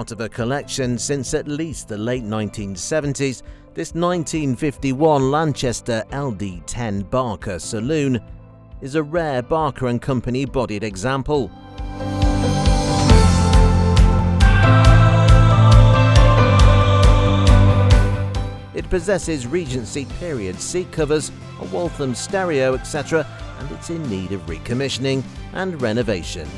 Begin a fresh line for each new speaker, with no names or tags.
part of a collection since at least the late 1970s, this 1951 Lanchester LD10 Barker Saloon is a rare Barker & Company bodied example. It possesses Regency period seat covers, a Waltham stereo, etc., and it's in need of recommissioning and renovation.